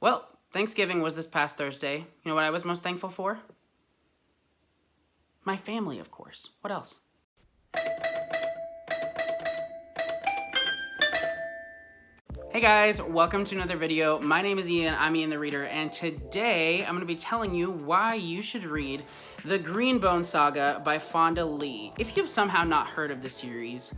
Well, Thanksgiving was this past Thursday. You know what I was most thankful for? My family, of course. What else? Hey guys, welcome to another video. My name is Ian, I'm Ian the Reader, and today I'm going to be telling you why you should read the Green Bone Saga by Fonda Lee. If you've somehow not heard of the series,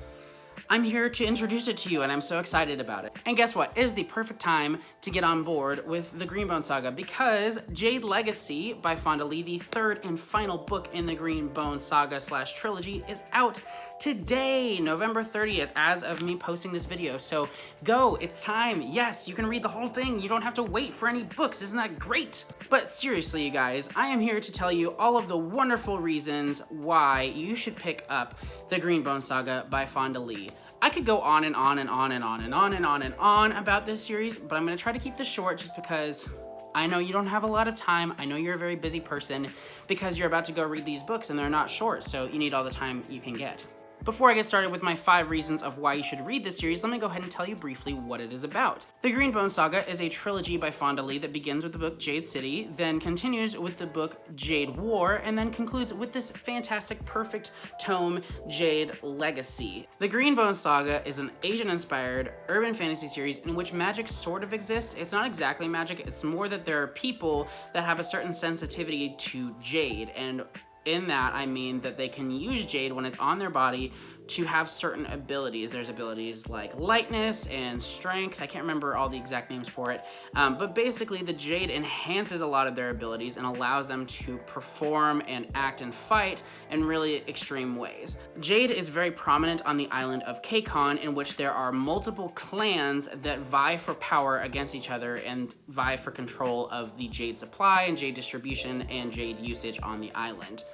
I'm here to introduce it to you, and I'm so excited about it. And guess what? It is the perfect time to get on board with the Green Bone Saga because Jade Legacy by Fonda Lee, the third and final book in the Green Bone Saga / trilogy, is out today, November 30th, as of me posting this video. So go, it's time. Yes, you can read the whole thing. You don't have to wait for any books. Isn't that great? But seriously, you guys, I am here to tell you all of the wonderful reasons why you should pick up the Green Bone Saga by Fonda Lee. I could go on and on and on and on and on and on and on about this series, but I'm gonna try to keep this short just because I know you don't have a lot of time. I know you're a very busy person because you're about to go read these books and they're not short, so you need all the time you can get. Before I get started with my 5 reasons of why you should read this series, let me go ahead and tell you briefly what it is about. The Green Bone Saga is a trilogy by Fonda Lee that begins with the book Jade City, then continues with the book Jade War, and then concludes with this fantastic, perfect tome, Jade Legacy. The Green Bone Saga is an Asian-inspired urban fantasy series in which magic sort of exists. It's not exactly magic, it's more that there are people that have a certain sensitivity to jade, and in that, I mean that they can use jade when it's on their body to have certain abilities. There's abilities like lightness and strength. I can't remember all the exact names for it, but basically the jade enhances a lot of their abilities and allows them to perform and act and fight in really extreme ways. Jade is very prominent on the island of Kakon, in which there are multiple clans that vie for power against each other and vie for control of the jade supply and jade distribution and jade usage on the island.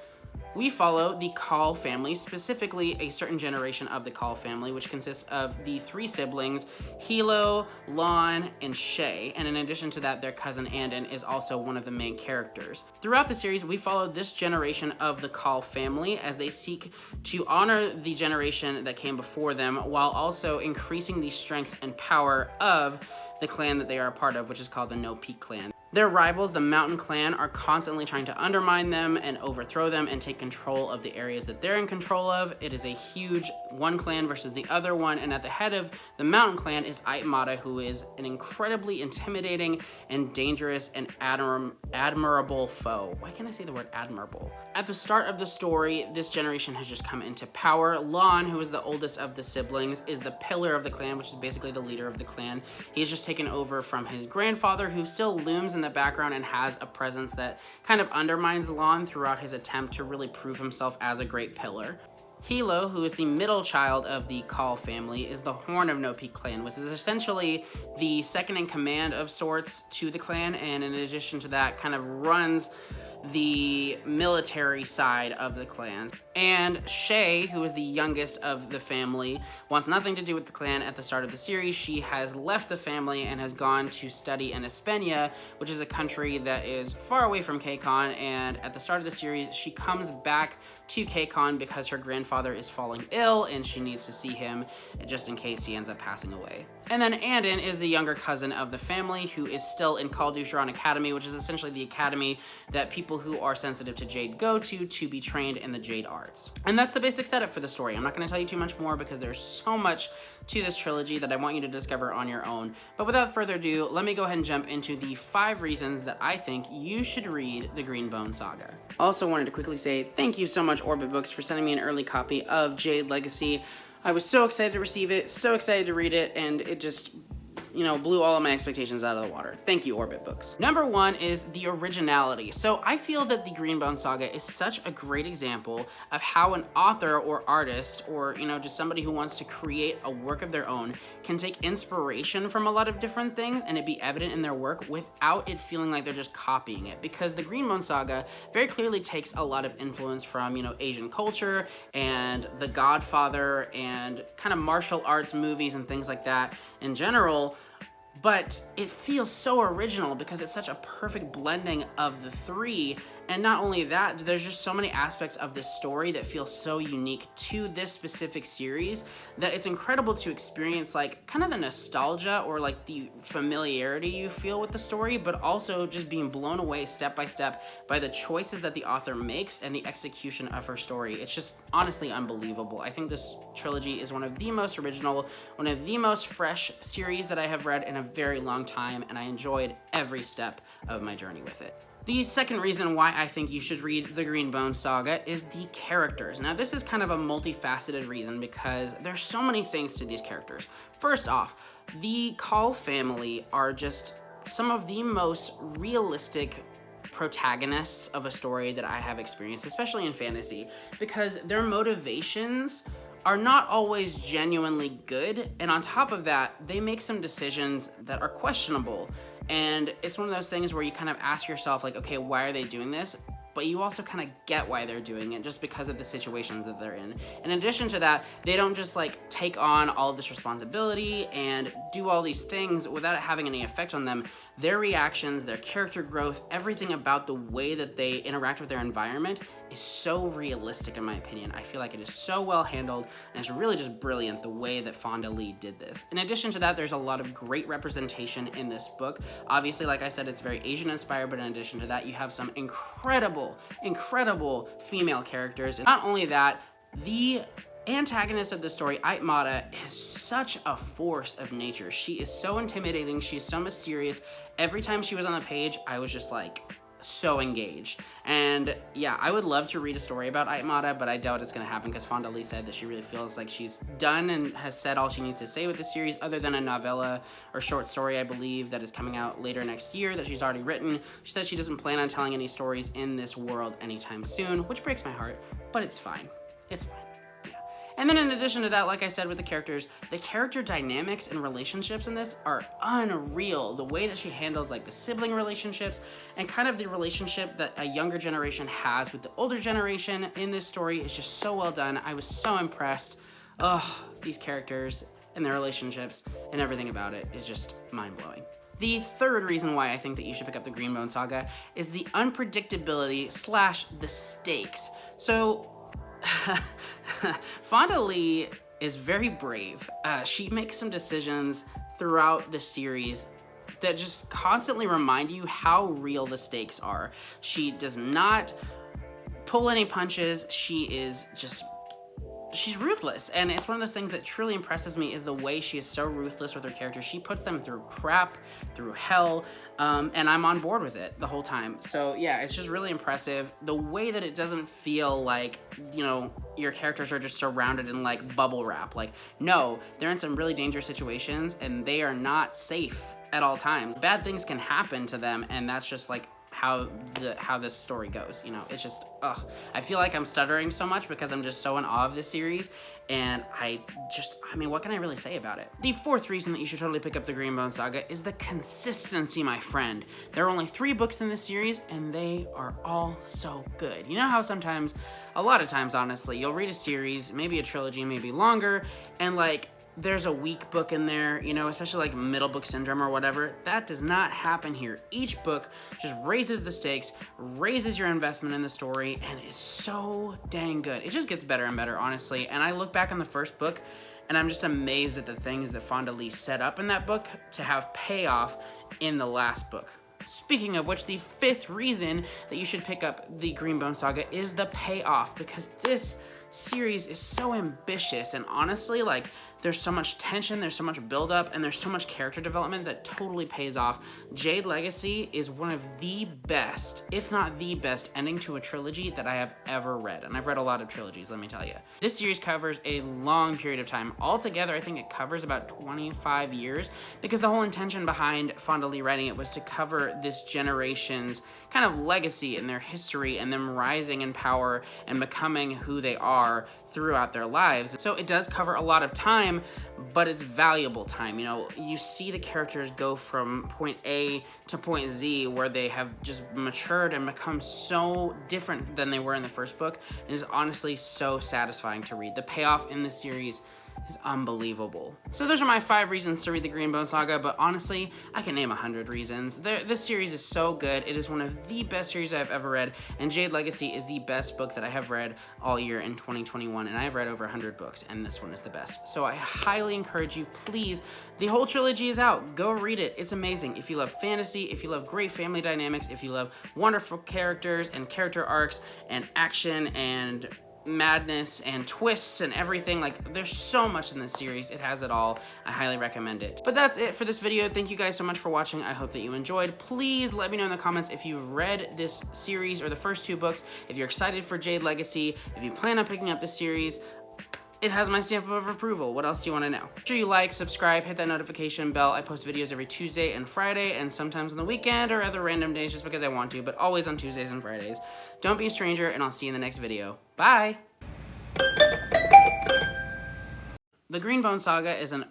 We follow the Kaul family, specifically a certain generation of the Kaul family, which consists of the 3 siblings, Hilo, Lon, and Shay, and in addition to that, their cousin Andon is also one of the main characters. Throughout the series, we follow this generation of the Kaul family as they seek to honor the generation that came before them, while also increasing the strength and power of the clan that they are a part of, which is called the No Peak clan. Their rivals, the Mountain Clan, are constantly trying to undermine them and overthrow them and take control of the areas that they're in control of. It is a huge one clan versus the other one, and at the head of the Mountain Clan is Aitmata, who is an incredibly intimidating and dangerous and admirable foe. Why can't I say the word admirable? At the start of the story, this generation has just come into power. Lon, who is the oldest of the siblings, is the pillar of the clan, which is basically the leader of the clan. He's just taken over from his grandfather, who still looms in the background and has a presence that kind of undermines Lon throughout his attempt to really prove himself as a great pillar. Hilo, who is the middle child of the Kaul family, is the Horn of No Peak clan, which is essentially the second in command of sorts to the clan, and in addition to that, kind of runs the military side of the clan. And Shay, who is the youngest of the family, wants nothing to do with the clan at the start of the series. She has left the family and has gone to study in Espenia, which is a country that is far away from Kakon, and at the start of the series, she comes back to Kakon because her grandfather is falling ill and she needs to see him just in case he ends up passing away. And then Andon is the younger cousin of the family who is still in Kal Dusharan Academy, which is essentially the academy that people who are sensitive to jade go to be trained in the jade arts. And that's the basic setup for the story. I'm not going to tell you too much more because there's so much to this trilogy that I want you to discover on your own. But without further ado, let me go ahead and jump into the 5 reasons that I think you should read the Green Bone Saga. Also wanted to quickly say thank you so much, Orbit Books, for sending me an early copy of Jade Legacy. I was so excited to receive it, so excited to read it, and it just, blew all of my expectations out of the water. Thank you, Orbit Books. Number 1 is the originality. So I feel that the Green Bone Saga is such a great example of how an author or artist or, just somebody who wants to create a work of their own can take inspiration from a lot of different things and it be evident in their work without it feeling like they're just copying it. Because the Green Bone Saga very clearly takes a lot of influence from, Asian culture and The Godfather and kind of martial arts movies and things like that in general. but it feels so original because it's such a perfect blending of the three. And not only that, there's just so many aspects of this story that feel so unique to this specific series that it's incredible to experience, like kind of the nostalgia or like the familiarity you feel with the story, but also just being blown away step by step by the choices that the author makes and the execution of her story. It's just honestly unbelievable. I think this trilogy is one of the most original, one of the most fresh series that I have read in a very long time, and I enjoyed every step of my journey with it. The second reason why I think you should read the Green Bone Saga is the characters. Now, this is kind of a multifaceted reason because there's so many things to these characters. First off, the Call family are just some of the most realistic protagonists of a story that I have experienced, especially in fantasy, because their motivations are not always genuinely good, and on top of that, they make some decisions that are questionable. And it's one of those things where you kind of ask yourself, like, okay, why are they doing this? But you also kind of get why they're doing it just because of the situations that they're in. In addition to that, they don't just like take on all of this responsibility and do all these things without it having any effect on them. Their reactions, their character growth, everything about the way that they interact with their environment is so realistic in my opinion. I feel like it is so well handled, and it's really just brilliant the way that Fonda Lee did this. In addition to that, there's a lot of great representation in this book. Obviously, like I said, it's very Asian inspired, but in addition to that, you have some incredible female characters. And not only that, the antagonist of the story, Aitmata, is such a force of nature. She is so intimidating, she is so mysterious. Every time she was on the page, I was just like so engaged. And yeah, I would love to read a story about Aitmata, but I doubt it's gonna happen because Fonda Lee said that she really feels like she's done and has said all she needs to say with the series, other than a novella or short story, I believe, that is coming out later next year that she's already written. She said she doesn't plan on telling any stories in this world anytime soon, which breaks my heart, but it's fine. It's fine. And then in addition to that, like I said with the character dynamics and relationships in this are unreal. The way that she handles like the sibling relationships and kind of the relationship that a younger generation has with the older generation in this story is just so well done. I was so impressed. These characters and their relationships and everything about it is just mind-blowing. The third reason why I think that you should pick up the Green Bone Saga is the unpredictability / the stakes. So Fonda Lee is very brave. She makes some decisions throughout the series that just constantly remind you how real the stakes are. She does not pull any punches. She's ruthless, and it's one of those things that truly impresses me is the way she is so ruthless with her characters. She puts them through crap, through hell, and I'm on board with it the whole time. So yeah, it's just really impressive. The way that it doesn't feel like, you know, your characters are just surrounded in like bubble wrap. Like, no, they're in some really dangerous situations and they are not safe at all times. Bad things can happen to them, and that's just like how this story goes. You know, it's just, I feel like I'm stuttering so much because I'm just so in awe of this series, and I mean, what can I really say about it? The fourth reason that you should totally pick up the Green Bone Saga is the consistency, my friend. There are only 3 books in this series, and they are all so good. You know how sometimes, a lot of times honestly, you'll read a series, maybe a trilogy, maybe longer, and like, there's a weak book in there, you know, especially like middle book syndrome or whatever. That does not happen here. Each book just raises the stakes, raises your investment in the story, and is so dang good. It just gets better and better, honestly. And I look back on the first book, and I'm just amazed at the things that Fonda Lee set up in that book to have payoff in the last book. Speaking of which, the 5th reason that you should pick up the Green Bone Saga is the payoff, because this series is so ambitious, and honestly, like, there's so much tension, there's so much buildup, and there's so much character development that totally pays off. Jade Legacy is one of the best, if not the best, ending to a trilogy that I have ever read, and I've read a lot of trilogies, let me tell you. This series covers a long period of time. Altogether, I think it covers about 25 years, because the whole intention behind Fonda Lee writing it was to cover this generation's kind of legacy and their history and them rising in power and becoming who they are throughout their lives. So it does cover a lot of time, but it's valuable time. You know, you see the characters go from point A to point Z, where they have just matured and become so different than they were in the first book. It is honestly so satisfying to read. The payoff in this series is unbelievable. So those are my 5 reasons to read the Green Bone Saga, but honestly, I can name 100 reasons. This series is so good. It is one of the best series I've ever read, and Jade Legacy is the best book that I have read all year in 2021, and I have read over 100 books, and this one is the best. So I highly encourage you, please, the whole trilogy is out. Go read it. It's amazing. If you love fantasy, if you love great family dynamics, if you love wonderful characters and character arcs and action and madness and twists and everything, like, there's so much in this series. It has it all. I highly recommend it. But that's it for this video. Thank you guys so much for watching. I hope that you enjoyed. Please let me know in the comments if you've read this series or the first 2 books, if you're excited for Jade Legacy, if you plan on picking up this series. It has my stamp of approval. What else do you want to know? Make sure you like, subscribe, hit that notification bell. I post videos every Tuesday and Friday, and sometimes on the weekend or other random days just because I want to, but always on Tuesdays and Fridays. Don't be a stranger, and I'll see you in the next video. Bye! The Green Bone Saga is an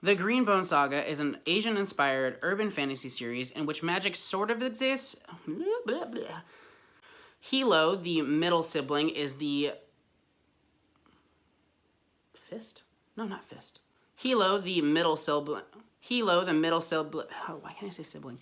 The Green Bone Saga is an Asian-inspired urban fantasy series in which magic sort of exists. Hilo, the middle sibling, is the fist? No, not fist. Hilo, the middle sibling. Oh, why can't I say sibling?